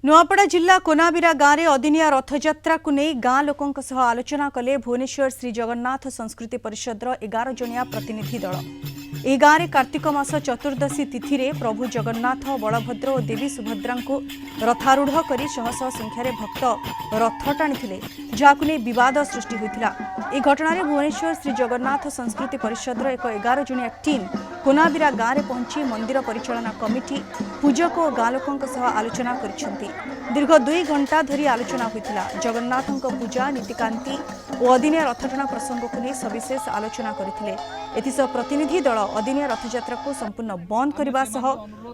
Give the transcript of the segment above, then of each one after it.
नुआपड़ा जिला कोनाबिरा गाँव में अदिनिया रथयात्रा को नहीं गाँ लोकों आलोचना कले भुवनेश्वर श्री जगन्नाथ संस्कृति परिषदर 11 जनिया प्रतिनिधि दल। यह गाँव में कार्तिक मास चतुर्दशी तिथि रे प्रभु जगन्नाथ बलभद्र और देवी सुभद्रा को रथारूढ़ कर शह शह संख्यार भक्त रथ टाणी जहां नहीं बद सृष्टि होता। यह घटना भुवनेश्वर श्री जगन्नाथ संस्कृति परिषदर एक 11 जनिया टीम कोनाबिरा गाँव में पहुंची मंदिर परिचालना कमिटी पूजक और गाँ लोकों आलोचना कर दीर्घ 2 घंटा धरी आलोचना होता। जगन्नाथ पूजा नीतिकांति और अदिनिया रथटଣା प्रसंग को नहीं सविशेष आलोचना करते। एथिसह प्रतिनिधि दल अदिनिया रथयात्रा को संपूर्ण बंद करने सह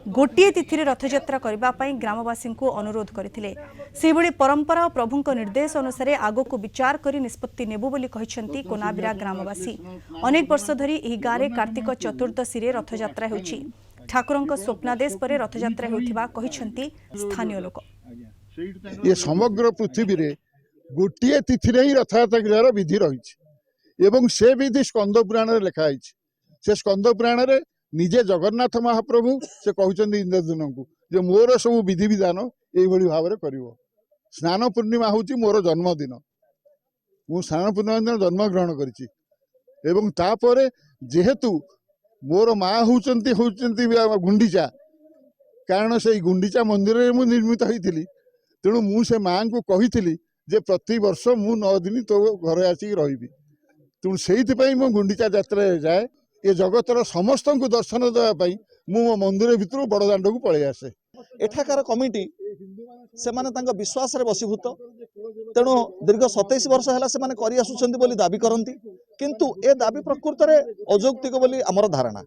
गोटे तिथि रथयात्रा करने ग्रामवासी को अनुरोध करते। सेभली परंपरा और प्रभु निर्देश अनुसार आगो को विचार कर निष्पत्ति नेबु बोली कहिसेंती कोनाबिरा ग्रामवासी। अनेक वर्ष धरी एही गाँव में कार्तिक चतुर्दशी रे रथयात्रा होउछि। ठाकुरंक स्वप्नादेश पर रथयात्रा होथिबा कहिसेंती स्थानीय लोक। ये समग्र पृथ्वी रे गोटे तिथि ही रथयात्रा करार विधि रही एवं से विधि स्कंद पुराण लिखाई। से स्कंद पुराण रे निजे जगन्नाथ महाप्रभु से कहते इंद्रदून को जे मोर सब विधि विधान यही भाव में कर। स्नान पूर्णिमा हूँ मोर जन्मदिन। मु स्नान पूर्णिमा दिन जन्म ग्रहण कर जेहेतु मोर माँ होती गुंडीचा कारण से गुंडीचा मंदिर में मु निर्मित होती। तेणु मु से माँ को कही जे प्रति वर्ष मु 9 दिन तो घर आसिक रही। तेणु से मो गुंडीचा यात्रा जाए ये जगतर समस्त को दर्शन देवाई मो मंदिर भितर बड़दाण्ड को पलि आसे। एठाकार कमिटी से माने विश्वास रे बसीभूत। तेणु दीर्घ 27 वर्ष है से करी आसुछंती बोली दाबी करती किंतु ए दाबी प्रकृत में अयौक्तिक बोली आमर धारणा।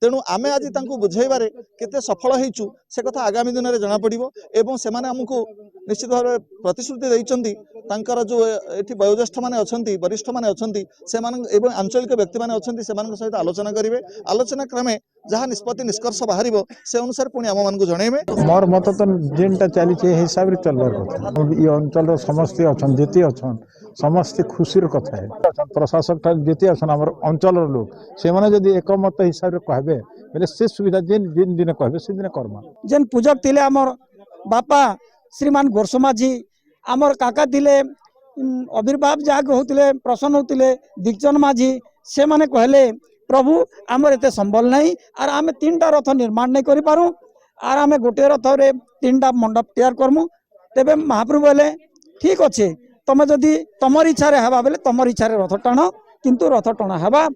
तेणु आमे आज तांको बुझाइबारे केते सफल हेचु से कथा आगामी दिन में जना पड़िबो एवं से माने हमको निश्चित भाव प्रतिश्रुति देइचंती। तांकर जो एठी वयोज्येष्ठ माने अछंती वरिष्ठ माने अछंती से माने एवं आंचलिक व्यक्ति माने अछंती से मानक सहित आलोचना करिवे। आलोचना क्रमे जहाँ निष्पत्ति निष्कर्ष बाहरिबो से अनुसार पुणी आम मानक जणैबे। मोर मत तो जेनटा चली हिसाब रे चलर कथा ये अंचल समस्त अछन जेती अछन समस्त खुशीर कथा है। प्रशासक जेती अछन हमर अंचल लोग से माने जदी एकमत हिसाब रे कहबे बेले से सुविधा जेन जिन दिन कहबे से दिन कर्मा। जेन पूजक थिले हमर बापा श्रीमान गोरसमा जी आमर काका थिले आविर्भाव जाग होतिले प्रसन्न होतिले दिग्जन माझी से माने कहले प्रभु आमर एते संबल नहीं आर आमे 3टा रथ निर्माण नहीं करि पारू आर आमे गोटे रथ रे 3टा मंडप तैयार करमु। तेबे महाप्रभु बोले ठीक अच्छे तमे जदि तमर इच्छा रे हबा बेले तमर इच्छा रे रथ टाण किंतु रथ टणा हबा।